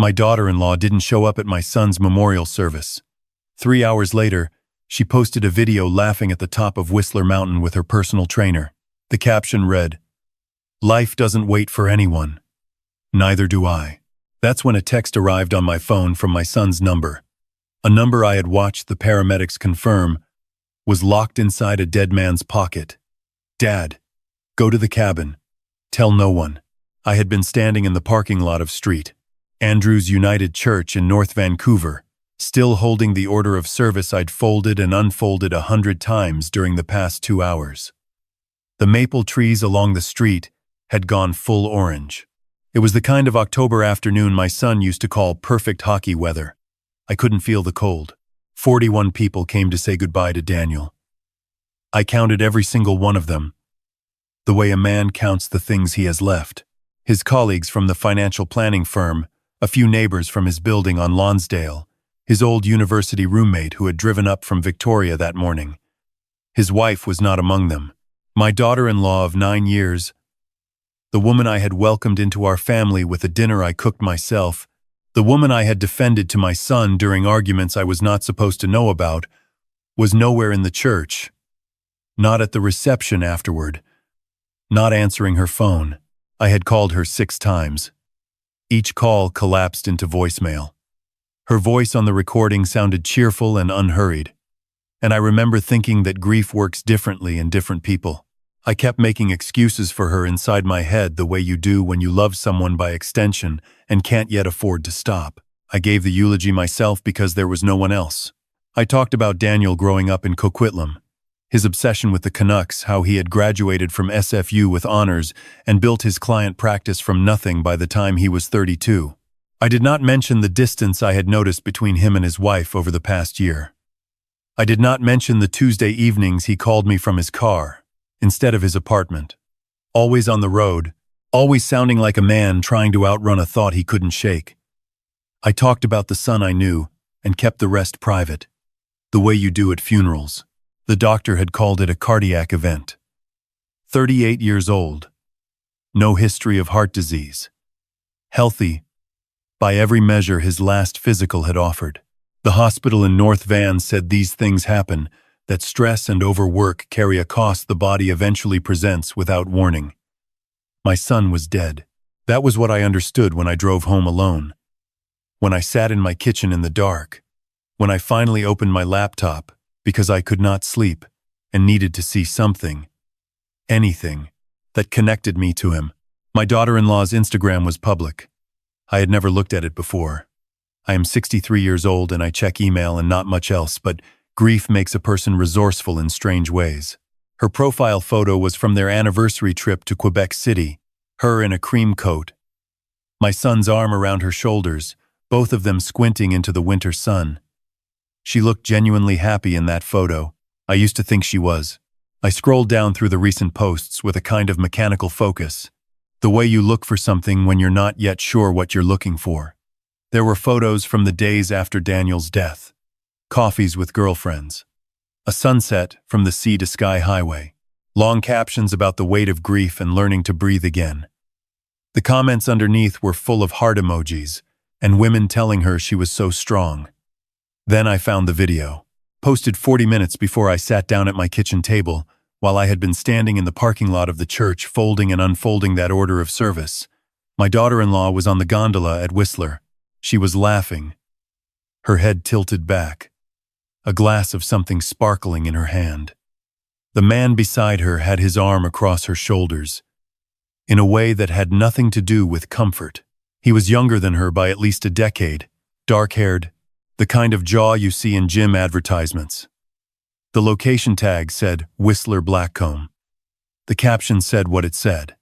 My daughter-in-law didn't show up at my son's memorial service. 3 hours later, she posted a video laughing at the top of Whistler Mountain with her personal trainer. The caption read, "Life doesn't wait for anyone. Neither do I." That's when a text arrived on my phone from my son's number. A number I had watched the paramedics confirm was locked inside a dead man's pocket. "Dad, go to the cabin. Tell no one." I had been standing in the parking lot of St. Andrew's United Church in North Vancouver, still holding the order of service I'd folded and unfolded 100 times during the past 2 hours. The maple trees along the street had gone full orange. It was the kind of October afternoon my son used to call perfect hockey weather. I couldn't feel the cold. 41 people came to say goodbye to Daniel. I counted every single one of them, the way a man counts the things he has left. His colleagues from the financial planning firm, a few neighbors from his building on Lonsdale, his old university roommate who had driven up from Victoria that morning. His wife was not among them. My daughter-in-law of 9 years, the woman I had welcomed into our family with a dinner I cooked myself, the woman I had defended to my son during arguments I was not supposed to know about, was nowhere in the church, not at the reception afterward, not answering her phone. I had called her 6 times. Each call collapsed into voicemail. Her voice on the recording sounded cheerful and unhurried, and I remember thinking that grief works differently in different people. I kept making excuses for her inside my head the way you do when you love someone by extension and can't yet afford to stop. I gave the eulogy myself because there was no one else. I talked about Daniel growing up in Coquitlam, his obsession with the Canucks, how he had graduated from SFU with honors and built his client practice from nothing by the time he was 32. I did not mention the distance I had noticed between him and his wife over the past year. I did not mention the Tuesday evenings he called me from his car instead of his apartment. Always on the road, always sounding like a man trying to outrun a thought he couldn't shake. I talked about the son I knew and kept the rest private, the way you do at funerals. The doctor had called it a cardiac event. 38 years old. No history of heart disease. Healthy, by every measure his last physical had offered. The hospital in North Van said these things happen, that stress and overwork carry a cost the body eventually presents without warning. My son was dead. That was what I understood when I drove home alone. When I sat in my kitchen in the dark. When I finally opened my laptop, because I could not sleep and needed to see something, anything, that connected me to him. My daughter-in-law's Instagram was public. I had never looked at it before. I am 63 years old and I check email and not much else, but grief makes a person resourceful in strange ways. Her profile photo was from their anniversary trip to Quebec City, her in a cream coat. My son's arm around her shoulders, both of them squinting into the winter sun. She looked genuinely happy in that photo. I used to think she was. I scrolled down through the recent posts with a kind of mechanical focus, the way you look for something when you're not yet sure what you're looking for. There were photos from the days after Daniel's death, coffees with girlfriends, a sunset from the sea to sky highway, long captions about the weight of grief and learning to breathe again. The comments underneath were full of heart emojis and women telling her she was so strong. Then I found the video, posted 40 minutes before I sat down at my kitchen table while I had been standing in the parking lot of the church folding and unfolding that order of service. My daughter-in-law was on the gondola at Whistler. She was laughing, her head tilted back, a glass of something sparkling in her hand. The man beside her had his arm across her shoulders, in a way that had nothing to do with comfort. He was younger than her by at least a decade, dark-haired, the kind of jaw you see in gym advertisements. The location tag said Whistler Blackcomb. The caption said what it said.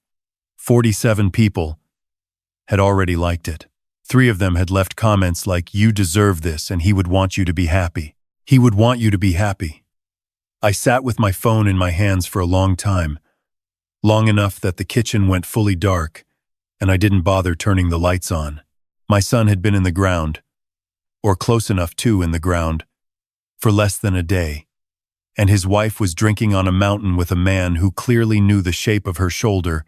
47 people had already liked it. 3 of them had left comments like, "You deserve this and he would want you to be happy. He would want you to be happy." I sat with my phone in my hands for a long time, long enough that the kitchen went fully dark and I didn't bother turning the lights on. My son had been in the ground, or close enough to in the ground, for less than a day, and his wife was drinking on a mountain with a man who clearly knew the shape of her shoulder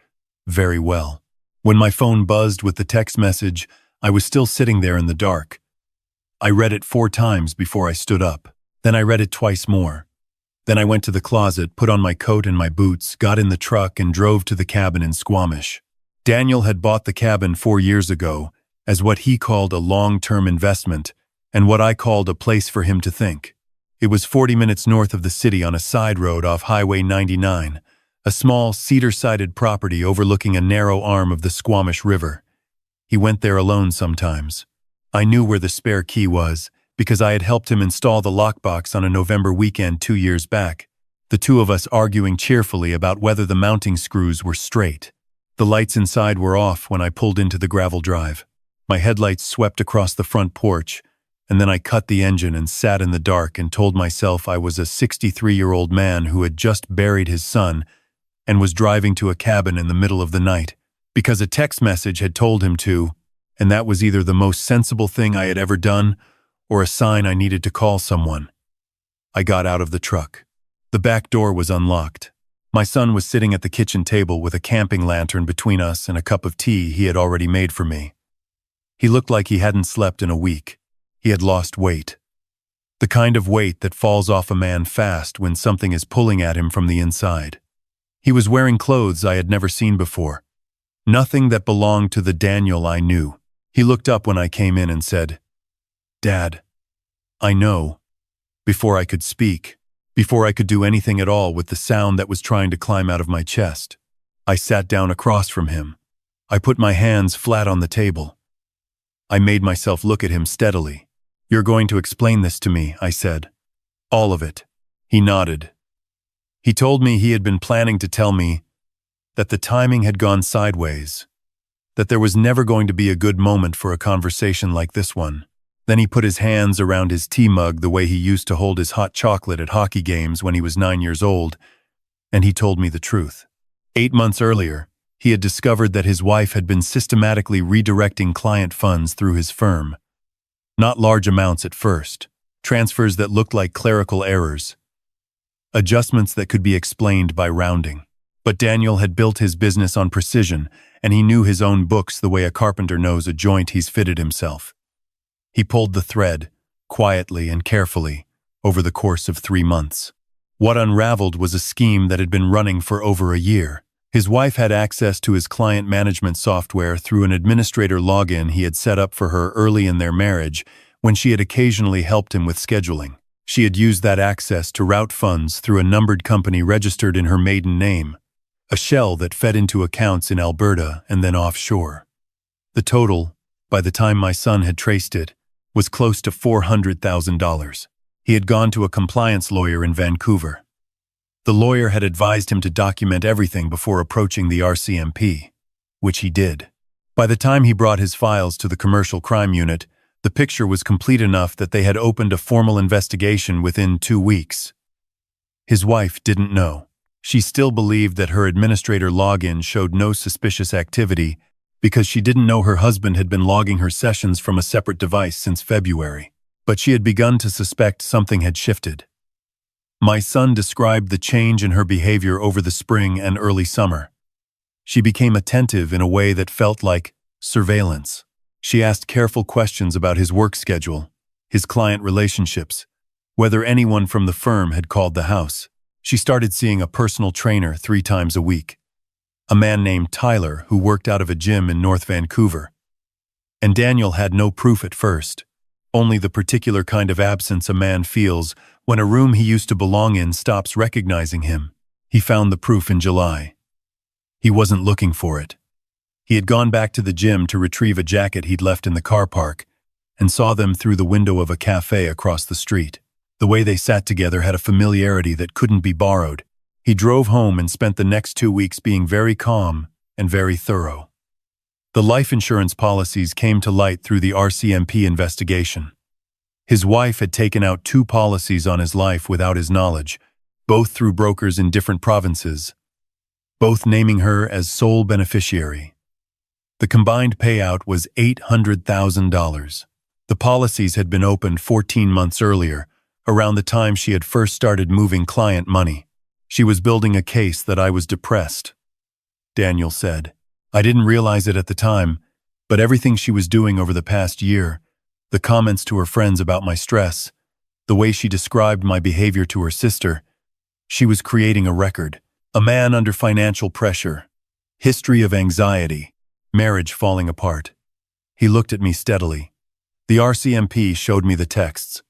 very well. When my phone buzzed with the text message, I was still sitting there in the dark. I read it 4 times before I stood up. Then I read it twice more. Then I went to the closet, put on my coat and my boots, got in the truck and drove to the cabin in Squamish. Daniel had bought the cabin 4 years ago as what he called a long-term investment and what I called a place for him to think. It was 40 minutes north of the city on a side road off Highway 99, a small cedar-sided property overlooking a narrow arm of the Squamish River. He went there alone sometimes. I knew where the spare key was because I had helped him install the lockbox on a November weekend 2 years back, the two of us arguing cheerfully about whether the mounting screws were straight. The lights inside were off when I pulled into the gravel drive. My headlights swept across the front porch, and then I cut the engine and sat in the dark and told myself I was a 63-year-old man who had just buried his son and was driving to a cabin in the middle of the night because a text message had told him to, and that was either the most sensible thing I had ever done or a sign I needed to call someone. I got out of the truck. The back door was unlocked. My son was sitting at the kitchen table with a camping lantern between us and a cup of tea he had already made for me. He looked like he hadn't slept in a week. He had lost weight. The kind of weight that falls off a man fast when something is pulling at him from the inside. He was wearing clothes I had never seen before. Nothing that belonged to the Daniel I knew. He looked up when I came in and said, "Dad, I know." Before I could speak, before I could do anything at all with the sound that was trying to climb out of my chest, I sat down across from him. I put my hands flat on the table. I made myself look at him steadily. "You're going to explain this to me," I said. "All of it." He nodded. He told me he had been planning to tell me that the timing had gone sideways, that there was never going to be a good moment for a conversation like this one. Then he put his hands around his tea mug the way he used to hold his hot chocolate at hockey games when he was 9 years old, and he told me the truth. 8 months earlier, he had discovered that his wife had been systematically redirecting client funds through his firm. Not large amounts at first, transfers that looked like clerical errors, adjustments that could be explained by rounding. But Daniel had built his business on precision, and he knew his own books the way a carpenter knows a joint he's fitted himself. He pulled the thread, quietly and carefully, over the course of 3 months. What unraveled was a scheme that had been running for over a year. His wife had access to his client management software through an administrator login he had set up for her early in their marriage when she had occasionally helped him with scheduling. She had used that access to route funds through a numbered company registered in her maiden name, a shell that fed into accounts in Alberta and then offshore. The total, by the time my son had traced it, was close to $400,000. He had gone to a compliance lawyer in Vancouver. The lawyer had advised him to document everything before approaching the RCMP, which he did. By the time he brought his files to the commercial crime unit, the picture was complete enough that they had opened a formal investigation within 2 weeks. His wife didn't know. She still believed that her administrator login showed no suspicious activity because she didn't know her husband had been logging her sessions from a separate device since February. But she had begun to suspect something had shifted. My son described the change in her behavior over the spring and early summer. She became attentive in a way that felt like surveillance. She asked careful questions about his work schedule, his client relationships, whether anyone from the firm had called the house. She started seeing a personal trainer 3 times a week, a man named Tyler who worked out of a gym in North Vancouver. And Daniel had no proof at first, only the particular kind of absence a man feels when a room he used to belong in stops recognizing him. He found the proof in July. He wasn't looking for it. He had gone back to the gym to retrieve a jacket he'd left in the car park and saw them through the window of a cafe across the street. The way they sat together had a familiarity that couldn't be borrowed. He drove home and spent the next 2 weeks being very calm and very thorough. The life insurance policies came to light through the RCMP investigation. His wife had taken out 2 policies on his life without his knowledge, both through brokers in different provinces, both naming her as sole beneficiary. The combined payout was $800,000. The policies had been opened 14 months earlier, around the time she had first started moving client money. She was building a case that I was depressed, Daniel said. I didn't realize it at the time, But everything she was doing over the past year, the comments to her friends about my stress, the way she described my behavior to her sister, she was creating a record. A man under financial pressure, history of anxiety, marriage falling apart. He looked at me steadily. The RCMP showed me the texts.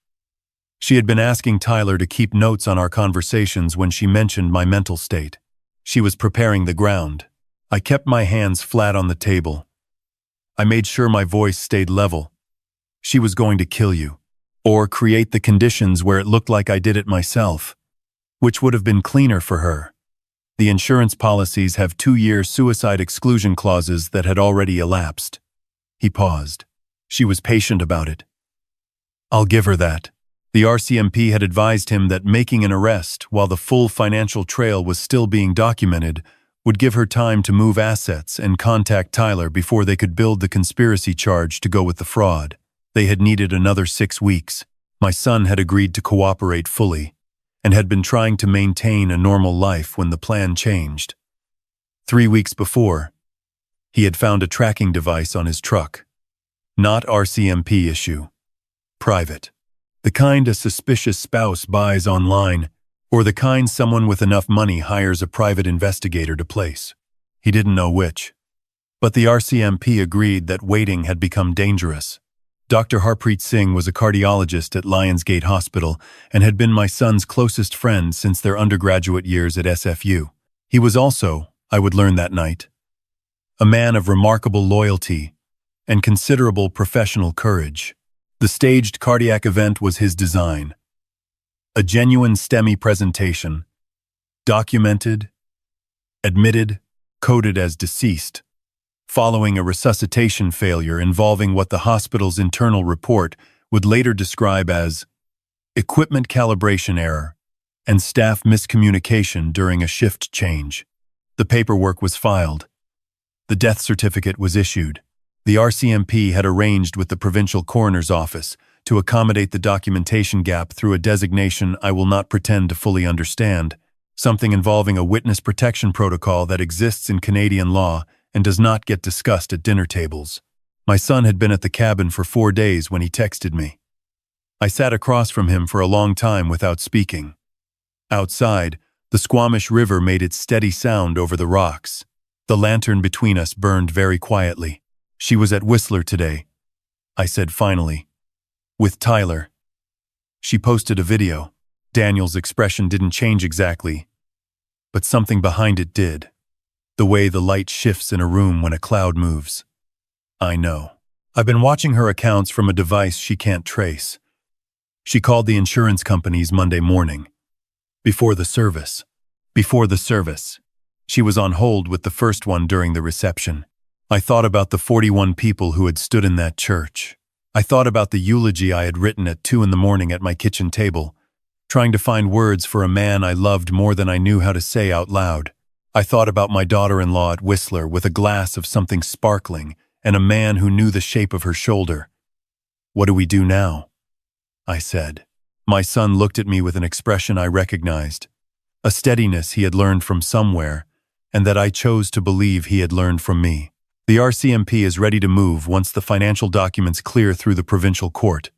She had been asking Tyler to keep notes on our conversations when she mentioned my mental state. She was preparing the ground. I kept my hands flat on the table. I made sure my voice stayed level. She was going to kill you, or create the conditions where it looked like I did it myself, which would have been cleaner for her. The insurance policies have 2-year suicide exclusion clauses that had already elapsed. He paused. She was patient about it. I'll give her that. The RCMP had advised him that making an arrest while the full financial trail was still being documented would give her time to move assets and contact Tyler before they could build the conspiracy charge to go with the fraud. They had needed another 6 weeks. My son had agreed to cooperate fully, and had been trying to maintain a normal life when the plan changed. 3 weeks before, he had found a tracking device on his truck. Not RCMP issue. Private. The kind a suspicious spouse buys online, or the kind someone with enough money hires a private investigator to place. He didn't know which. But the RCMP agreed that waiting had become dangerous. Dr. Harpreet Singh was a cardiologist at Lionsgate Hospital and had been my son's closest friend since their undergraduate years at SFU. He was also, I would learn that night, a man of remarkable loyalty and considerable professional courage. The staged cardiac event was his design. A genuine STEMI presentation, documented, admitted, coded as deceased, following a resuscitation failure involving what the hospital's internal report would later describe as equipment calibration error and staff miscommunication during a shift change. The paperwork was filed. The death certificate was issued. The RCMP had arranged with the provincial coroner's office to accommodate the documentation gap through a designation I will not pretend to fully understand, something involving a witness protection protocol that exists in Canadian law and does not get discussed at dinner tables. My son had been at the cabin for 4 days when he texted me. I sat across from him for a long time without speaking. Outside, the Squamish River made its steady sound over the rocks. The lantern between us burned very quietly. She was at Whistler today, I said finally. With Tyler. She posted a video. Daniel's expression didn't change exactly, but something behind it did. The way the light shifts in a room when a cloud moves. I know. I've been watching her accounts from a device she can't trace. She called the insurance companies Monday morning. Before the service. She was on hold with the first one during the reception. I thought about the 41 people who had stood in that church. I thought about the eulogy I had written at 2 a.m. at my kitchen table, trying to find words for a man I loved more than I knew how to say out loud. I thought about my daughter-in-law at Whistler with a glass of something sparkling and a man who knew the shape of her shoulder. What do we do now? I said. My son looked at me with an expression I recognized, a steadiness he had learned from somewhere, and that I chose to believe he had learned from me. The RCMP is ready to move once the financial documents clear through the provincial court.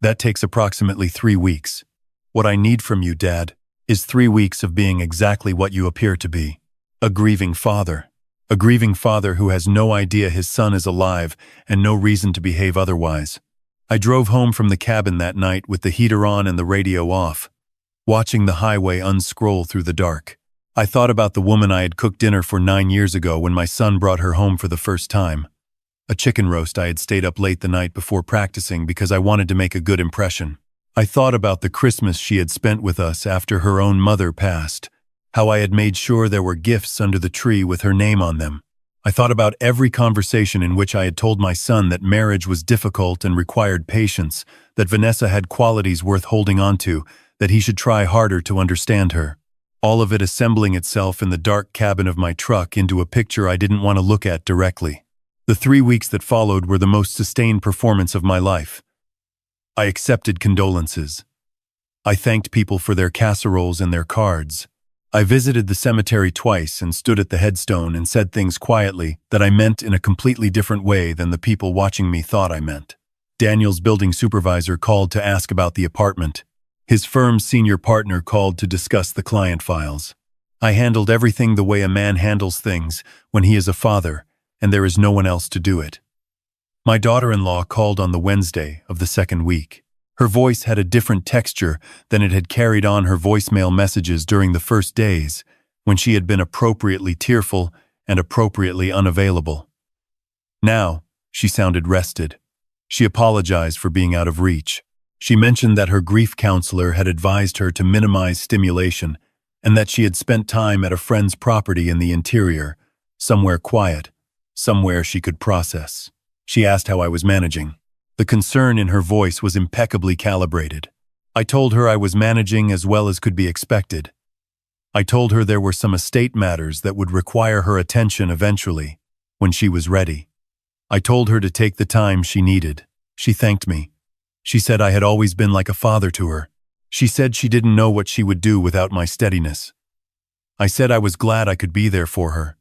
That takes approximately 3 weeks. What I need from you, Dad, is 3 weeks of being exactly what you appear to be. A grieving father. A grieving father who has no idea his son is alive and no reason to behave otherwise. I drove home from the cabin that night with the heater on and the radio off, watching the highway unscroll through the dark. I thought about the woman I had cooked dinner for 9 years ago when my son brought her home for the first time. A chicken roast I had stayed up late the night before practicing because I wanted to make a good impression. I thought about the Christmas she had spent with us after her own mother passed, how I had made sure there were gifts under the tree with her name on them. I thought about every conversation in which I had told my son that marriage was difficult and required patience, that Vanessa had qualities worth holding on to, that he should try harder to understand her. All of it assembling itself in the dark cabin of my truck into a picture I didn't want to look at directly. The 3 weeks that followed were the most sustained performance of my life. I accepted condolences. I thanked people for their casseroles and their cards. I visited the cemetery twice and stood at the headstone and said things quietly that I meant in a completely different way than the people watching me thought I meant. Daniel's building supervisor called to ask about the apartment. His firm's senior partner called to discuss the client files. I handled everything the way a man handles things when he is a father and there is no one else to do it. My daughter-in-law called on the Wednesday of the second week. Her voice had a different texture than it had carried on her voicemail messages during the first days, when she had been appropriately tearful and appropriately unavailable. Now, she sounded rested. She apologized for being out of reach. She mentioned that her grief counselor had advised her to minimize stimulation and that she had spent time at a friend's property in the interior, somewhere quiet, somewhere she could process. She asked how I was managing. The concern in her voice was impeccably calibrated. I told her I was managing as well as could be expected. I told her there were some estate matters that would require her attention eventually, when she was ready. I told her to take the time she needed. She thanked me. She said I had always been like a father to her. She said she didn't know what she would do without my steadiness. I said I was glad I could be there for her.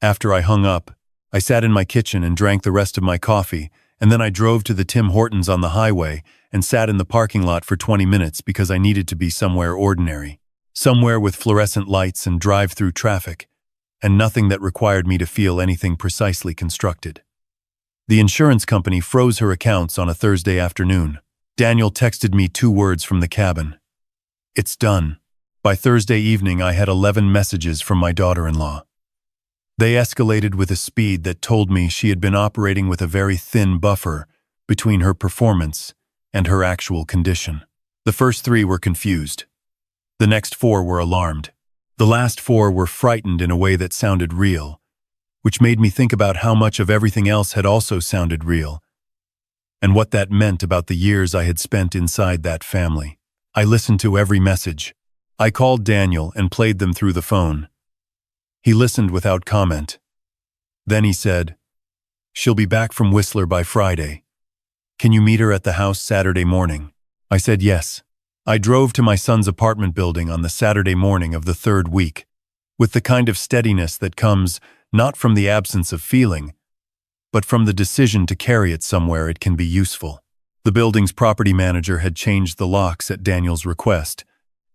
After I hung up, I sat in my kitchen and drank the rest of my coffee, and then I drove to the Tim Hortons on the highway and sat in the parking lot for 20 minutes because I needed to be somewhere ordinary. Somewhere with fluorescent lights and drive-through traffic, and nothing that required me to feel anything precisely constructed. The insurance company froze her accounts on a Thursday afternoon. Daniel texted me 2 words from the cabin. "It's done." By Thursday evening, I had 11 messages from my daughter-in-law. They escalated with a speed that told me she had been operating with a very thin buffer between her performance and her actual condition. The first 3 were confused. The next 4 were alarmed. The last 4 were frightened in a way that sounded real, which made me think about how much of everything else had also sounded real, and what that meant about the years I had spent inside that family. I listened to every message. I called Daniel and played them through the phone. He listened without comment. Then he said, "She'll be back from Whistler by Friday. Can you meet her at the house Saturday morning?" I said yes. I drove to my son's apartment building on the Saturday morning of the 3rd week, with the kind of steadiness that comes not from the absence of feeling, but from the decision to carry it somewhere it can be useful. The building's property manager had changed the locks at Daniel's request,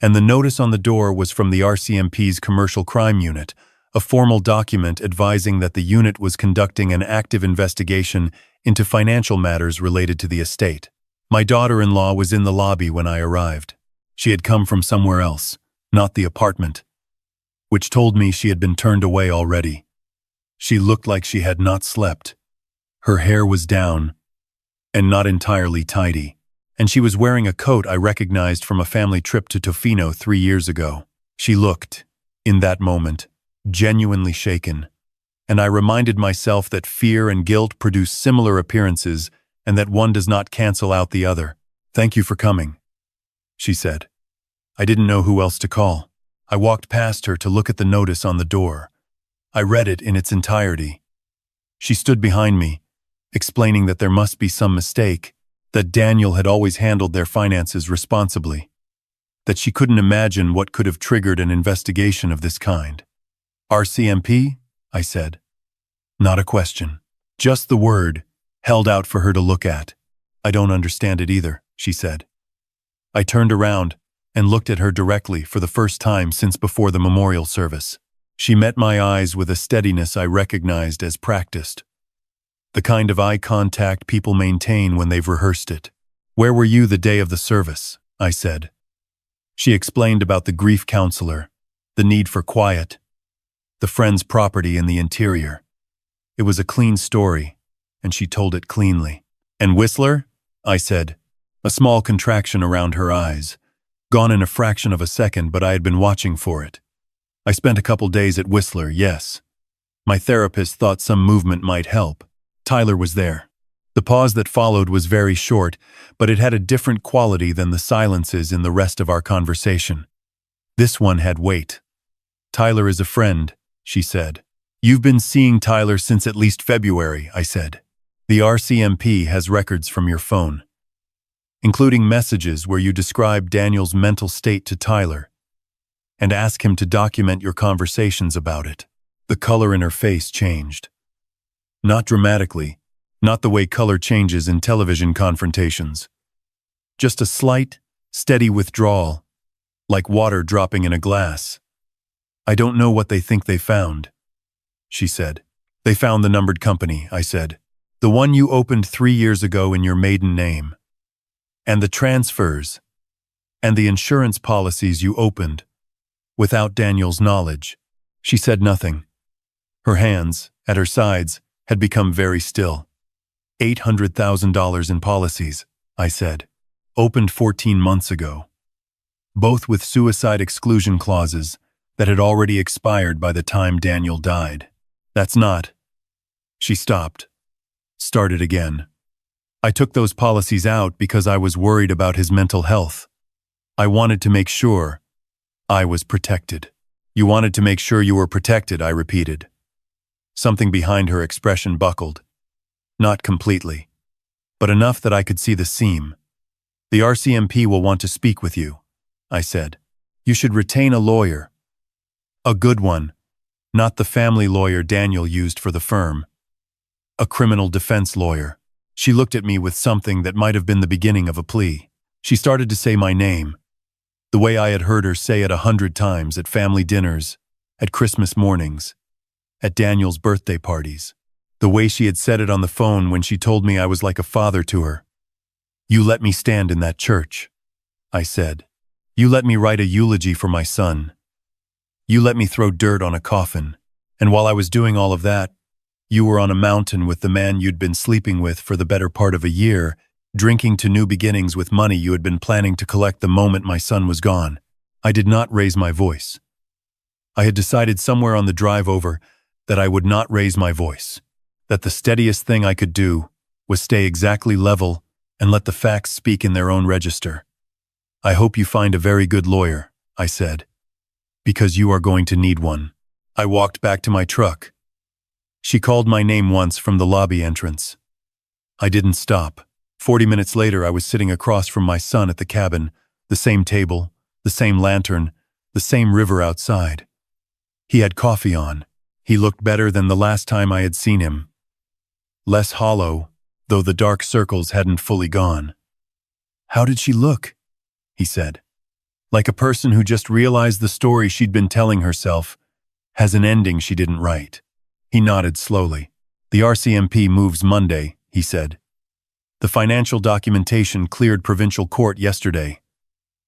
and the notice on the door was from the RCMP's Commercial Crime Unit, a formal document advising that the unit was conducting an active investigation into financial matters related to the estate. My daughter-in-law was in the lobby when I arrived. She had come from somewhere else, not the apartment, which told me she had been turned away already. She looked like she had not slept. Her hair was down, and not entirely tidy, and she was wearing a coat I recognized from a family trip to Tofino 3 years ago. She looked, in that moment, genuinely shaken, and I reminded myself that fear and guilt produce similar appearances and that one does not cancel out the other. "Thank you for coming," she said. I didn't know who else to call. I walked past her to look at the notice on the door. I read it in its entirety. She stood behind me, explaining that there must be some mistake, that Daniel had always handled their finances responsibly, that she couldn't imagine what could have triggered an investigation of this kind. "RCMP?" I said. Not a question, just the word, held out for her to look at. "I don't understand it either," she said. I turned around and looked at her directly for the first time since before the memorial service. She met my eyes with a steadiness I recognized as practiced, the kind of eye contact people maintain when they've rehearsed it. "Where were you the day of the service?" I said. She explained about the grief counselor, the need for quiet, the friend's property in the interior. It was a clean story, and she told it cleanly. "And Whistler?" I said, a small contraction around her eyes. Gone in a fraction of a second, but I had been watching for it. "I spent a couple days at Whistler, yes. My therapist thought some movement might help. Tyler was there." The pause that followed was very short, but it had a different quality than the silences in the rest of our conversation. This one had weight. "Tyler is a friend," she said. "You've been seeing Tyler since at least February," I said. "The RCMP has records from your phone, including messages where you described Daniel's mental state to Tyler. and ask him to document your conversations about it." The color in her face changed. Not dramatically, not the way color changes in television confrontations. Just a slight, steady withdrawal, like water dropping in a glass. "I don't know what they think they found," she said. "They found the numbered company," I said. "The one you opened 3 years ago in your maiden name. And the transfers. And the insurance policies you opened. Without Daniel's knowledge." She said nothing. Her hands, at her sides, had become very still. $800,000 in policies, I said. Opened 14 months ago. Both with suicide exclusion clauses that had already expired by the time Daniel died. "That's not." She stopped. Started again. "I took those policies out because I was worried about his mental health. I wanted to make sure I was protected." "You wanted to make sure you were protected," I repeated. Something behind her expression buckled. Not completely, but enough that I could see the seam. "The RCMP will want to speak with you," I said. "You should retain a lawyer. A good one, not the family lawyer Daniel used for the firm. A criminal defense lawyer." She looked at me with something that might have been the beginning of a plea. She started to say my name, the way I had heard her say it 100 times at family dinners, at Christmas mornings, at Daniel's birthday parties. The way she had said it on the phone when she told me I was like a father to her. "You let me stand in that church," I said. "You let me write a eulogy for my son. You let me throw dirt on a coffin. And while I was doing all of that, you were on a mountain with the man you'd been sleeping with for the better part of a year, drinking to new beginnings with money you had been planning to collect the moment my son was gone." I did not raise my voice. I had decided somewhere on the drive over that I would not raise my voice, that the steadiest thing I could do was stay exactly level and let the facts speak in their own register. "I hope you find a very good lawyer," I said, "because you are going to need one." I walked back to my truck. She called my name once from the lobby entrance. I didn't stop. 40 minutes later, I was sitting across from my son at the cabin, the same table, the same lantern, the same river outside. He had coffee on. He looked better than the last time I had seen him. Less hollow, though the dark circles hadn't fully gone. "How did she look?" he said. "Like a person who just realized the story she'd been telling herself has an ending she didn't write." He nodded slowly. "The RCMP moves Monday," he said. "The financial documentation cleared provincial court yesterday.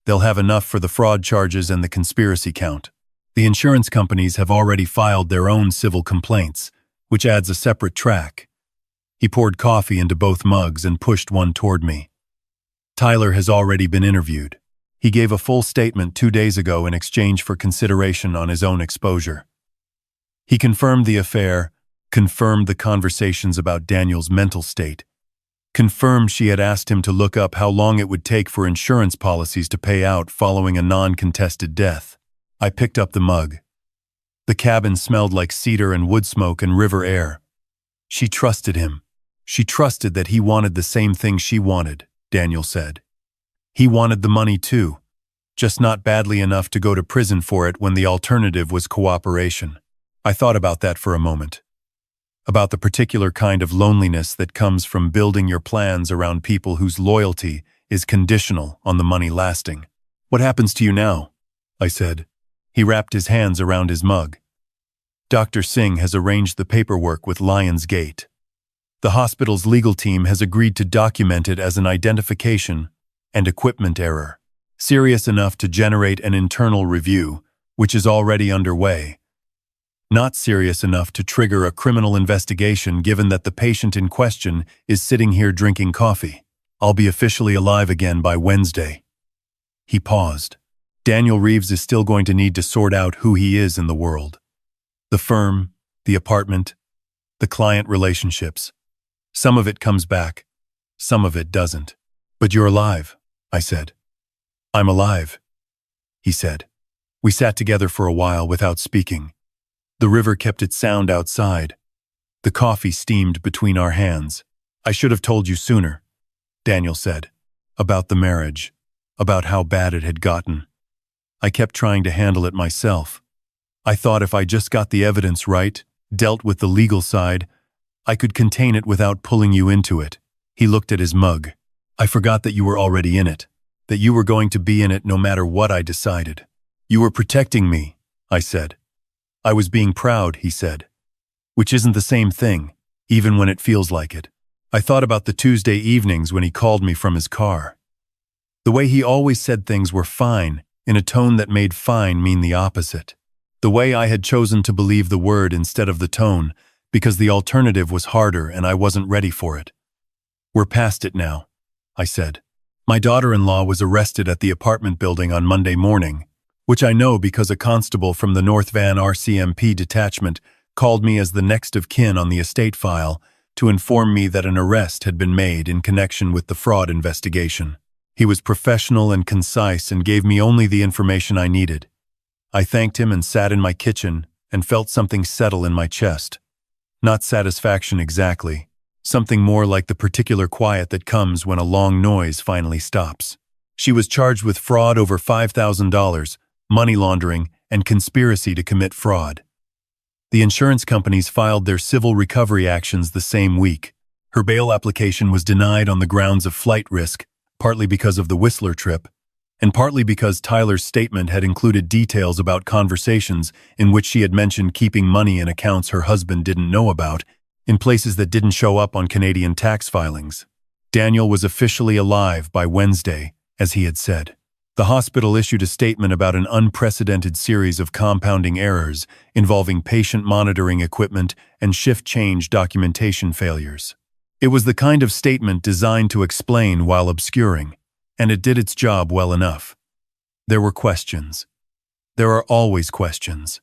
They'll have enough for the fraud charges and the conspiracy count. The insurance companies have already filed their own civil complaints, which adds a separate track." He poured coffee into both mugs and pushed one toward me. "Tyler has already been interviewed. He gave a full statement 2 days ago in exchange for consideration on his own exposure. He confirmed the affair, confirmed the conversations about Daniel's mental state, confirmed she had asked him to look up how long it would take for insurance policies to pay out following a non-contested death." I picked up the mug. The cabin smelled like cedar and wood smoke and river air. She trusted him. She trusted that he wanted the same thing she wanted, Daniel said. He wanted the money too, just not badly enough to go to prison for it when the alternative was cooperation. I thought about that for a moment. About the particular kind of loneliness that comes from building your plans around people whose loyalty is conditional on the money lasting. "What happens to you now?" I said. He wrapped his hands around his mug. "Dr. Singh has arranged the paperwork with Lions Gate. The hospital's legal team has agreed to document it as an identification and equipment error, serious enough to generate an internal review, which is already underway. Not serious enough to trigger a criminal investigation given that the patient in question is sitting here drinking coffee. I'll be officially alive again by Wednesday." He paused. "Daniel Reeves is still going to need to sort out who he is in the world. The firm, the apartment, the client relationships. Some of it comes back, some of it doesn't. But you're alive," I said. "I'm alive," he said. We sat together for a while without speaking. The river kept its sound outside. The coffee steamed between our hands. "I should have told you sooner," Daniel said, "about the marriage, about how bad it had gotten. I kept trying to handle it myself. I thought if I just got the evidence right, dealt with the legal side, I could contain it without pulling you into it. He looked at his mug. I forgot that you were already in it, that you were going to be in it no matter what I decided. You were protecting me, I said. I was being proud, he said. Which isn't the same thing, even when it feels like it. I thought about the Tuesday evenings when he called me from his car. The way he always said things were fine, in a tone that made fine mean the opposite. The way I had chosen to believe the word instead of the tone, because the alternative was harder and I wasn't ready for it. We're past it now, I said. My daughter-in-law was arrested at the apartment building on Monday morning, which I know because a constable from the North Van RCMP detachment called me as the next of kin on the estate file to inform me that an arrest had been made in connection with the fraud investigation. He was professional and concise and gave me only the information I needed. I thanked him and sat in my kitchen and felt something settle in my chest. Not satisfaction exactly, something more like the particular quiet that comes when a long noise finally stops. She was charged with fraud over $5,000, money laundering, and conspiracy to commit fraud. The insurance companies filed their civil recovery actions the same week. Her bail application was denied on the grounds of flight risk, partly because of the Whistler trip, and partly because Tyler's statement had included details about conversations in which she had mentioned keeping money in accounts her husband didn't know about, in places that didn't show up on Canadian tax filings. Daniel was officially alive by Wednesday, as he had said. The hospital issued a statement about an unprecedented series of compounding errors involving patient monitoring equipment and shift change documentation failures. It was the kind of statement designed to explain while obscuring, and it did its job well enough. There were questions. There are always questions.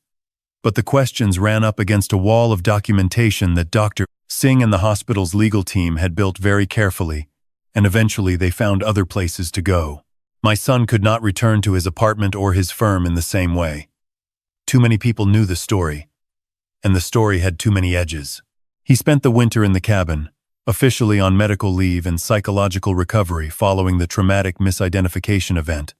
But the questions ran up against a wall of documentation that Dr. Singh and the hospital's legal team had built very carefully, and eventually they found other places to go. My son could not return to his apartment or his firm in the same way. Too many people knew the story, and the story had too many edges. He spent the winter in the cabin, officially on medical leave and psychological recovery following the traumatic misidentification event.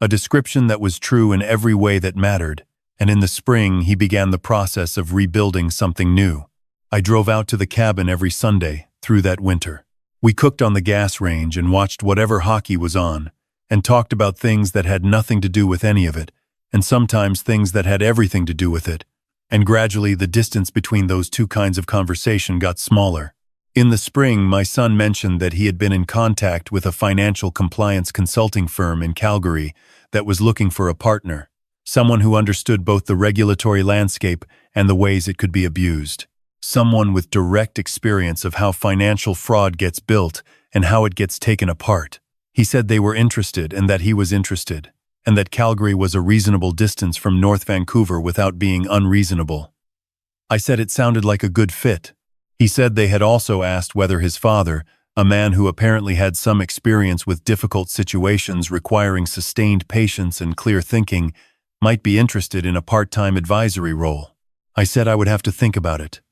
A description that was true in every way that mattered, and in the spring he began the process of rebuilding something new. I drove out to the cabin every Sunday through that winter. We cooked on the gas range and watched whatever hockey was on, and talked about things that had nothing to do with any of it, and sometimes things that had everything to do with it, and gradually the distance between those two kinds of conversation got smaller. In the spring, my son mentioned that he had been in contact with a financial compliance consulting firm in Calgary that was looking for a partner, someone who understood both the regulatory landscape and the ways it could be abused, someone with direct experience of how financial fraud gets built and how it gets taken apart. He said they were interested and that he was interested, and that Calgary was a reasonable distance from North Vancouver without being unreasonable. I said it sounded like a good fit. He said they had also asked whether his father, a man who apparently had some experience with difficult situations requiring sustained patience and clear thinking, might be interested in a part-time advisory role. I said I would have to think about it.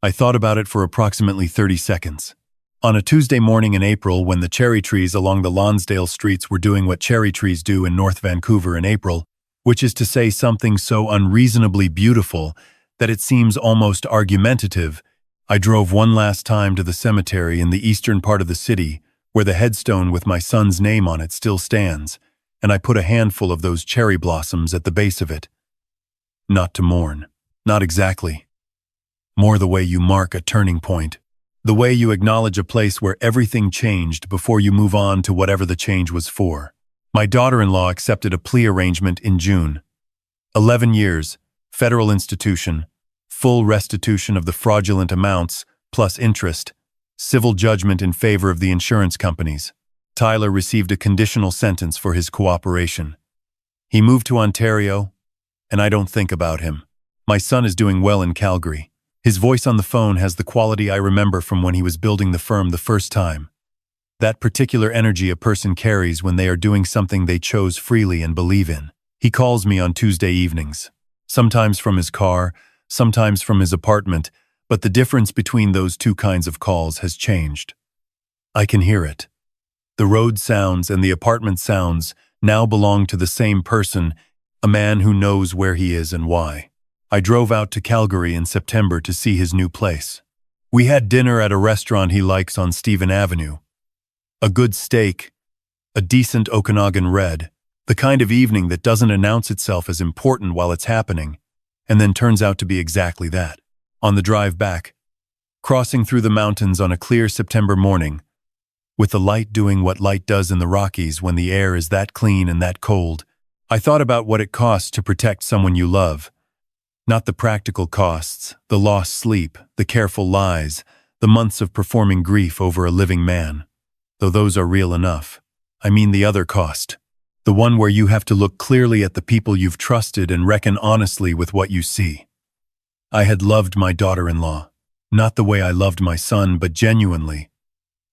I thought about it for approximately 30 seconds. On a Tuesday morning in April, when the cherry trees along the Lonsdale streets were doing what cherry trees do in North Vancouver in April, which is to say something so unreasonably beautiful that it seems almost argumentative, I drove one last time to the cemetery in the eastern part of the city, where the headstone with my son's name on it still stands, and I put a handful of those cherry blossoms at the base of it. Not to mourn. Not exactly. More the way you mark a turning point. The way you acknowledge a place where everything changed before you move on to whatever the change was for. My daughter-in-law accepted a plea arrangement in June. 11 years, federal institution, full restitution of the fraudulent amounts, plus interest, civil judgment in favor of the insurance companies. Tyler received a conditional sentence for his cooperation. He moved to Ontario, and I don't think about him. My son is doing well in Calgary. His voice on the phone has the quality I remember from when he was building the firm the first time. That particular energy a person carries when they are doing something they chose freely and believe in. He calls me on Tuesday evenings, sometimes from his car, sometimes from his apartment, but the difference between those two kinds of calls has changed. I can hear it. The road sounds and the apartment sounds now belonged to the same person, a man who knows where he is and why. I drove out to Calgary in September to see his new place. We had dinner at a restaurant he likes on Stephen Avenue. A good steak, a decent Okanagan Red, the kind of evening that doesn't announce itself as important while it's happening, and then turns out to be exactly that. On the drive back, crossing through the mountains on a clear September morning, with the light doing what light does in the Rockies when the air is that clean and that cold, I thought about what it costs to protect someone you love. Not the practical costs, the lost sleep, the careful lies, the months of performing grief over a living man. Though those are real enough. I mean the other cost. The one where you have to look clearly at the people you've trusted and reckon honestly with what you see. I had loved my daughter-in-law. Not the way I loved my son, but genuinely.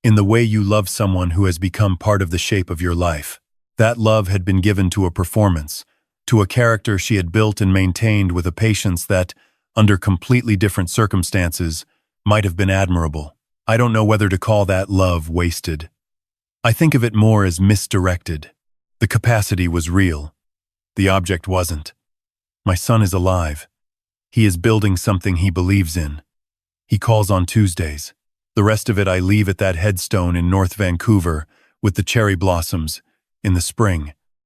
In the way you love someone who has become part of the shape of your life. That love had been given to a performance, to a character she had built and maintained with a patience that, under completely different circumstances, might have been admirable. I don't know whether to call that love wasted. I think of it more as misdirected. The capacity was real. The object wasn't. My son is alive. He is building something he believes in. He calls on Tuesdays. The rest of it I leave at that headstone in North Vancouver with the cherry blossoms in the spring.